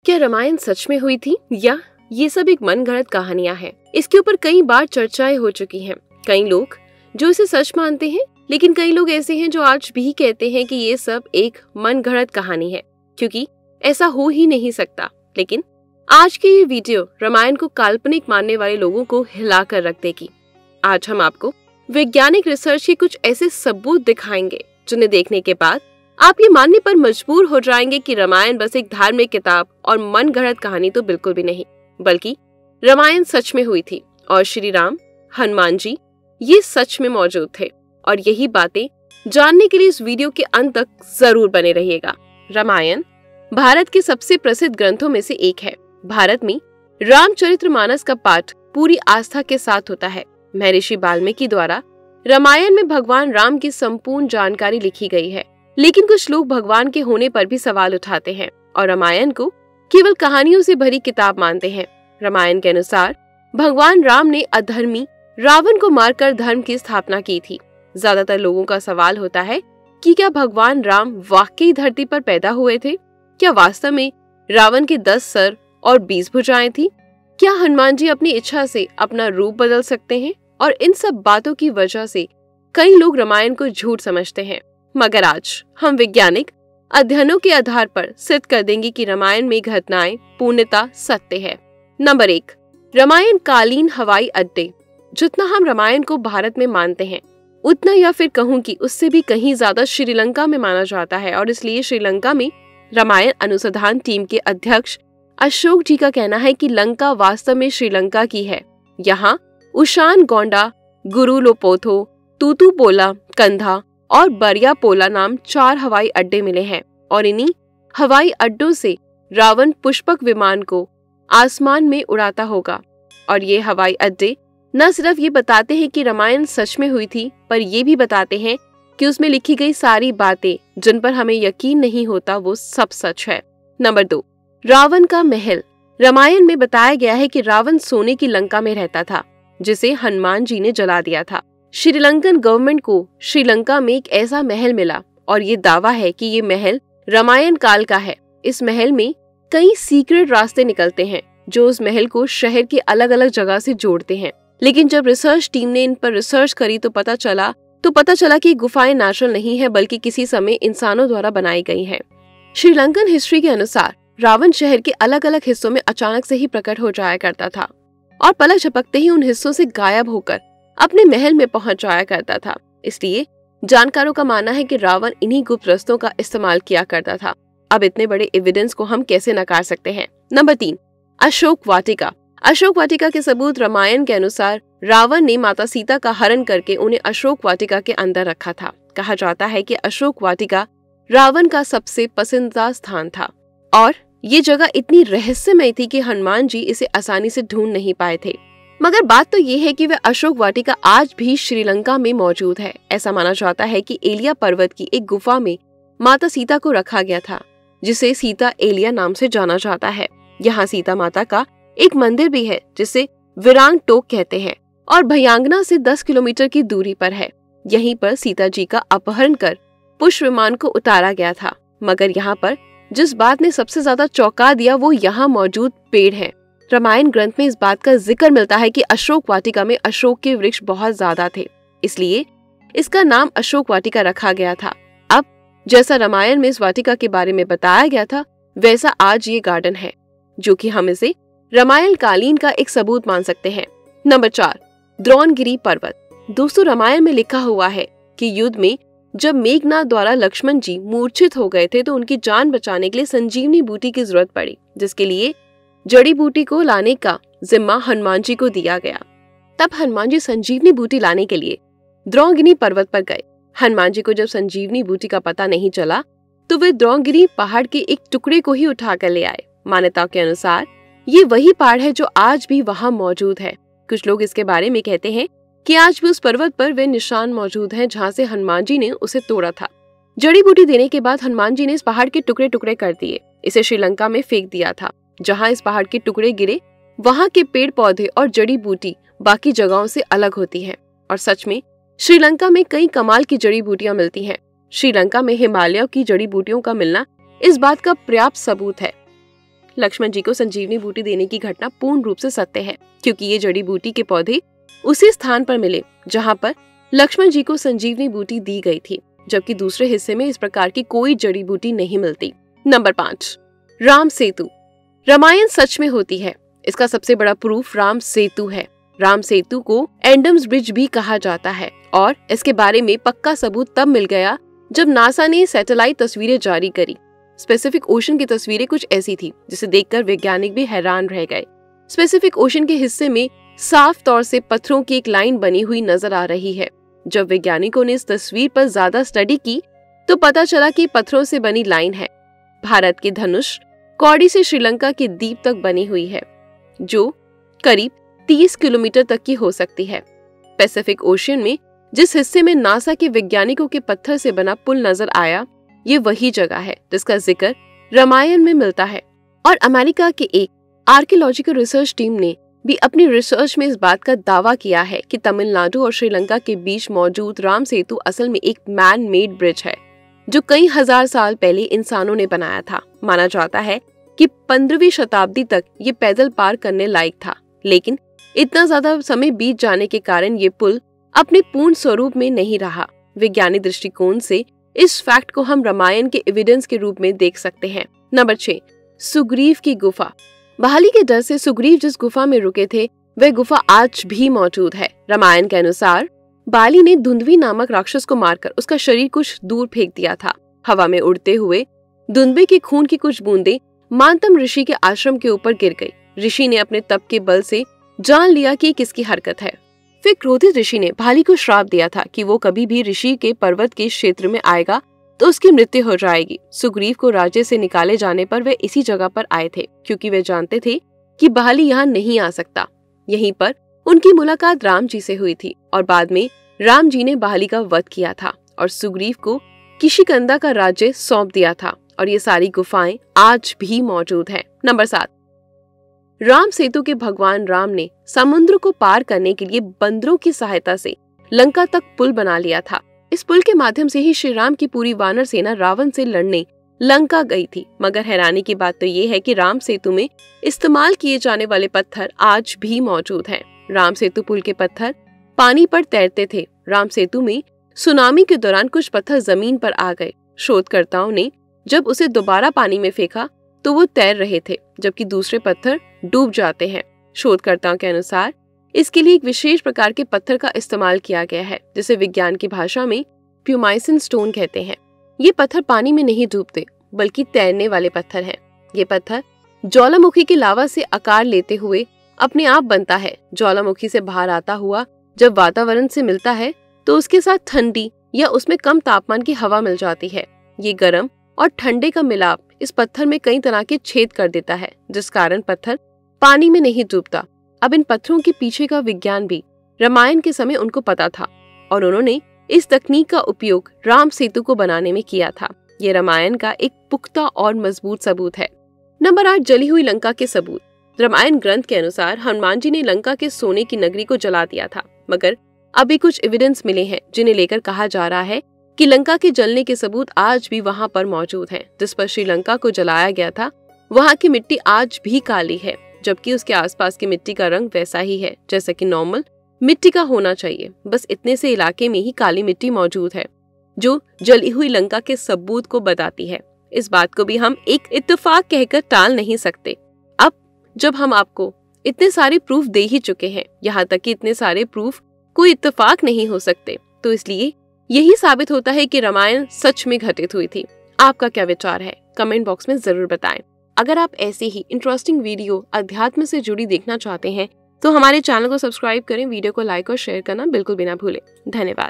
क्या रामायण सच में हुई थी या ये सब एक मनगढ़ंत कहानियां हैं? इसके ऊपर कई बार चर्चाएं हो चुकी हैं। कई लोग जो इसे सच मानते हैं, लेकिन कई लोग ऐसे हैं जो आज भी कहते हैं कि ये सब एक मनगढ़ंत कहानी है, क्योंकि ऐसा हो ही नहीं सकता। लेकिन आज की ये वीडियो रामायण को काल्पनिक मानने वाले लोगों को हिला कर रख देगी। आज हम आपको वैज्ञानिक रिसर्च के कुछ ऐसे सबूत दिखाएंगे जिन्हें देखने के बाद आप ये मानने पर मजबूर हो जाएंगे कि रामायण बस एक धार्मिक किताब और मनगढ़ंत कहानी तो बिल्कुल भी नहीं, बल्कि रामायण सच में हुई थी और श्री राम, हनुमान जी ये सच में मौजूद थे। और यही बातें जानने के लिए इस वीडियो के अंत तक जरूर बने रहिएगा। रामायण भारत के सबसे प्रसिद्ध ग्रंथों में से एक है। भारत में रामचरितमानस का पाठ पूरी आस्था के साथ होता है। महर्षि वाल्मीकि द्वारा रामायण में भगवान राम की संपूर्ण जानकारी लिखी गई है, लेकिन कुछ लोग भगवान के होने पर भी सवाल उठाते हैं और रामायण को केवल कहानियों से भरी किताब मानते हैं। रामायण के अनुसार भगवान राम ने अधर्मी रावण को मारकर धर्म की स्थापना की थी। ज्यादातर लोगों का सवाल होता है कि क्या भगवान राम वाकई धरती पर पैदा हुए थे? क्या वास्तव में रावण के 10 सर और 20 भुजाएं थी? क्या हनुमान जी अपनी इच्छा से अपना रूप बदल सकते हैं? और इन सब बातों की वजह से कई लोग रामायण को झूठ समझते हैं। मगर आज हम वैज्ञानिक अध्ययनों के आधार पर सिद्ध कर देंगे कि रामायण में घटनाएं पूर्णतः सत्य है। नंबर 1, रामायण कालीन हवाई अड्डे। जितना हम रामायण को भारत में मानते हैं, उतना या फिर कहूँ कि उससे भी कहीं ज्यादा श्रीलंका में माना जाता है। और इसलिए श्रीलंका में रामायण अनुसंधान टीम के अध्यक्ष अशोक जी का कहना है कि लंका वास्तव में श्रीलंका की है। यहाँ उशान गोंडा, गुरुलोपोथो, तूतुपोला, कंधा और बरियापोला नाम 4 हवाई अड्डे मिले हैं। और इन्हीं हवाई अड्डों से रावण पुष्पक विमान को आसमान में उड़ाता होगा। और ये हवाई अड्डे न सिर्फ ये बताते हैं कि रामायण सच में हुई थी, पर ये भी बताते हैं कि उसमें लिखी गई सारी बातें जिन पर हमें यकीन नहीं होता वो सब सच है। नंबर 2, रावण का महल। रामायण में बताया गया है कि रावण सोने की लंका में रहता था, जिसे हनुमान जी ने जला दिया था। श्रीलंकन गवर्नमेंट को श्रीलंका में एक ऐसा महल मिला और ये दावा है कि ये महल रामायण काल का है। इस महल में कई सीक्रेट रास्ते निकलते हैं जो उस महल को शहर की अलग अलग जगह से जोड़ते हैं। लेकिन जब रिसर्च टीम ने इन पर रिसर्च करी तो पता चला कि गुफाएं नेचुरल नहीं है, बल्कि किसी समय इंसानों द्वारा बनाई गई हैं। श्रीलंकन हिस्ट्री के अनुसार रावण शहर के अलग अलग हिस्सों में अचानक से ही प्रकट हो जाया करता था और पलक झपकते ही उन हिस्सों से गायब होकर अपने महल में पहुंच जाया करता था। इसलिए जानकारों का मानना है कि रावण इन्हीं गुप्त रास्तों का इस्तेमाल किया करता था। अब इतने बड़े एविडेंस को हम कैसे नकार सकते हैं? नंबर 3, अशोक वाटिका। अशोक वाटिका के सबूत। रामायण के अनुसार रावण ने माता सीता का हरण करके उन्हें अशोक वाटिका के अंदर रखा था। कहा जाता है कि अशोक वाटिका रावण का सबसे पसंदीदा स्थान था और ये जगह इतनी रहस्यमय थी कि हनुमान जी इसे आसानी से ढूंढ नहीं पाए थे। मगर बात तो ये है कि वह अशोक वाटिका आज भी श्रीलंका में मौजूद है। ऐसा माना जाता है कि एलिया पर्वत की एक गुफा में माता सीता को रखा गया था, जिसे सीता एलिया नाम से जाना जाता है। यहाँ सीता माता का एक मंदिर भी है जिसे विरांग टोक कहते हैं और भयांगना से 10 किलोमीटर की दूरी पर है। यहीं पर सीता जी का अपहरण कर पुष्प विमान को उतारा गया था। मगर यहाँ पर जिस बात ने सबसे ज्यादा चौंका दिया वो यहाँ मौजूद पेड़ है। रामायण ग्रंथ में इस बात का जिक्र मिलता है कि अशोक वाटिका में अशोक के वृक्ष बहुत ज्यादा थे, इसलिए इसका नाम अशोक वाटिका रखा गया था। अब जैसा रामायण में इस वाटिका के बारे में बताया गया था, वैसा आज ये गार्डन है, जो कि हम इसे रामायण कालीन का एक सबूत मान सकते हैं। नंबर 4, द्रोणगिरी पर्वत। दोस्तों, रामायण में लिखा हुआ है कि युद्ध में जब मेघनाद द्वारा लक्ष्मण जी मूर्छित हो गए थे तो उनकी जान बचाने के लिए संजीवनी बूटी की जरूरत पड़ी, जिसके लिए जड़ी बूटी को लाने का जिम्मा हनुमान जी को दिया गया। तब हनुमान जी संजीवनी बूटी लाने के लिए द्रोणगिरी पर्वत पर गए। हनुमान जी को जब संजीवनी बूटी का पता नहीं चला तो वे द्रोणगिरी पहाड़ के एक टुकड़े को ही उठाकर ले आए। मान्यताओं के अनुसार ये वही पहाड़ है जो आज भी वहाँ मौजूद है। कुछ लोग इसके बारे में कहते हैं कि आज भी उस पर्वत पर वे निशान मौजूद हैं जहाँ से हनुमान जी ने उसे तोड़ा था। जड़ी बूटी देने के बाद हनुमान जी ने इस पहाड़ के टुकड़े टुकड़े कर दिए, इसे श्रीलंका में फेंक दिया था। जहाँ इस पहाड़ के टुकड़े गिरे वहाँ के पेड़ पौधे और जड़ी बूटी बाकी जगहों से अलग होती है। और सच में श्रीलंका में कई कमाल की जड़ी बूटियां मिलती हैं। श्रीलंका में हिमालय की जड़ी बूटियों का मिलना इस बात का पर्याप्त सबूत है। लक्ष्मण जी को संजीवनी बूटी देने की घटना पूर्ण रूप से सत्य है, क्योंकि ये जड़ी बूटी के पौधे उसी स्थान पर मिले जहाँ पर लक्ष्मण जी को संजीवनी बूटी दी गई थी, जबकि दूसरे हिस्से में इस प्रकार की कोई जड़ी बूटी नहीं मिलती। नंबर 5, राम सेतु। रामायण सच में होती है, इसका सबसे बड़ा प्रूफ राम सेतु है। राम सेतु को एडम्स ब्रिज भी कहा जाता है और इसके बारे में पक्का सबूत तब मिल गया जब नासा ने सैटेलाइट तस्वीरें जारी करी। स्पेसिफिक ओशन की तस्वीरें कुछ ऐसी थी जिसे देखकर वैज्ञानिक भी हैरान रह गए। स्पेसिफिक ओशन के हिस्से में साफ तौर से पत्थरों की एक लाइन बनी हुई नजर आ रही है। जब वैज्ञानिकों ने इस तस्वीर पर ज्यादा स्टडी की तो पता चला कि पत्थरों से बनी लाइन है। भारत के धनुष कौड़ी से श्रीलंका के द्वीप तक बनी हुई है, जो करीब 30 किलोमीटर तक की हो सकती है। पैसिफिक ओशन में जिस हिस्से में नासा के वैज्ञानिकों के पत्थर से बना पुल नजर आया, ये वही जगह है जिसका जिक्र रामायण में मिलता है। और अमेरिका के एक आर्कियोलॉजिकल रिसर्च टीम ने भी अपनी रिसर्च में इस बात का दावा किया है कि तमिलनाडु और श्रीलंका के बीच मौजूद राम सेतु असल में एक मैन मेड ब्रिज है, जो कई हजार साल पहले इंसानों ने बनाया था। माना जाता है कि 15वीं शताब्दी तक ये पैदल पार करने लायक था, लेकिन इतना ज्यादा समय बीत जाने के कारण ये पुल अपने पूर्ण स्वरूप में नहीं रहा। वैज्ञानिक दृष्टिकोण से इस फैक्ट को हम रामायण के एविडेंस के रूप में देख सकते हैं। नंबर 6, सुग्रीव की गुफा। बहाली के डर से सुग्रीव जिस गुफा में रुके थे, वह गुफा आज भी मौजूद है। रामायण के अनुसार बाली ने धुंधवी नामक राक्षस को मारकर उसका शरीर कुछ दूर फेंक दिया था। हवा में उड़ते हुए धुंधवे के खून की कुछ बूंदें मानतम ऋषि के आश्रम के ऊपर गिर गई। ऋषि ने अपने तप के बल से जान लिया कि किसकी हरकत है। फिर क्रोधित ऋषि ने भाली को श्राप दिया था कि वो कभी भी ऋषि के पर्वत के क्षेत्र में आएगा तो उसकी मृत्यु हो जाएगी। सुग्रीव को राज्य से निकाले जाने पर वे इसी जगह पर आए थे, क्योंकि वे जानते थे कि बहाली यहाँ नहीं आ सकता। यहीं पर उनकी मुलाकात राम जी से हुई थी और बाद में राम जी ने बहाली का वध किया था और सुग्रीव को किशिकंदा का राज्य सौंप दिया था। और ये सारी गुफाएं आज भी मौजूद हैं। नंबर 7, राम सेतु के भगवान राम ने समुद्र को पार करने के लिए बंदरों की सहायता से लंका तक पुल बना लिया था। इस पुल के माध्यम से ही श्री राम की पूरी वानर सेना रावण से लड़ने लंका गई थी। मगर हैरानी की बात तो ये है कि राम सेतु में इस्तेमाल किए जाने वाले पत्थर आज भी मौजूद हैं। राम सेतु पुल के पत्थर पानी पर तैरते थे। राम सेतु में सुनामी के दौरान कुछ पत्थर जमीन पर आ गए। शोधकर्ताओं ने जब उसे दोबारा पानी में फेंका तो वो तैर रहे थे, जबकि दूसरे पत्थर डूब जाते हैं। शोधकर्ताओं के अनुसार इसके लिए एक विशेष प्रकार के पत्थर का इस्तेमाल किया गया है, जिसे विज्ञान की भाषा में प्यूमाइसिन स्टोन कहते हैं। ये पत्थर पानी में नहीं डूबते, बल्कि तैरने वाले पत्थर हैं। ये पत्थर ज्वालामुखी की लावा से आकार लेते हुए अपने आप बनता है। ज्वालामुखी से बाहर आता हुआ जब वातावरण से मिलता है तो उसके साथ ठंडी या उसमें कम तापमान की हवा मिल जाती है। ये गर्म और ठंडे का मिलाप इस पत्थर में कई तरह के छेद कर देता है, जिस कारण पत्थर पानी में नहीं डूबता। अब इन पत्थरों के पीछे का विज्ञान भी रामायण के समय उनको पता था और उन्होंने इस तकनीक का उपयोग राम सेतु को बनाने में किया था। ये रामायण का एक पुख्ता और मजबूत सबूत है। नंबर 8, जली हुई लंका के सबूत। रामायण ग्रंथ के अनुसार हनुमान जी ने लंका के सोने की नगरी को जला दिया था, मगर अभी कुछ एविडेंस मिले हैं जिन्हें लेकर कहा जा रहा है कि लंका के जलने के सबूत आज भी वहां पर मौजूद हैं। जिस पर श्रीलंका को जलाया गया था, वहां की मिट्टी आज भी काली है, जबकि उसके आसपास की मिट्टी का रंग वैसा ही है जैसा कि नॉर्मल मिट्टी का होना चाहिए। बस इतने से इलाके में ही काली मिट्टी मौजूद है, जो जली हुई लंका के सबूत को बताती है। इस बात को भी हम एक इत्तेफाक कहकर टाल नहीं सकते। अब जब हम आपको इतने सारे प्रूफ दे ही चुके हैं, यहाँ तक कि इतने सारे प्रूफ कोई इत्तेफाक नहीं हो सकते, तो इसलिए यही साबित होता है कि रामायण सच में घटित हुई थी। आपका क्या विचार है? कमेंट बॉक्स में जरूर बताएं। अगर आप ऐसे ही इंटरेस्टिंग वीडियो अध्यात्म से जुड़ी देखना चाहते हैं तो हमारे चैनल को सब्सक्राइब करें, वीडियो को लाइक और शेयर करना बिल्कुल भी ना भूलें। धन्यवाद।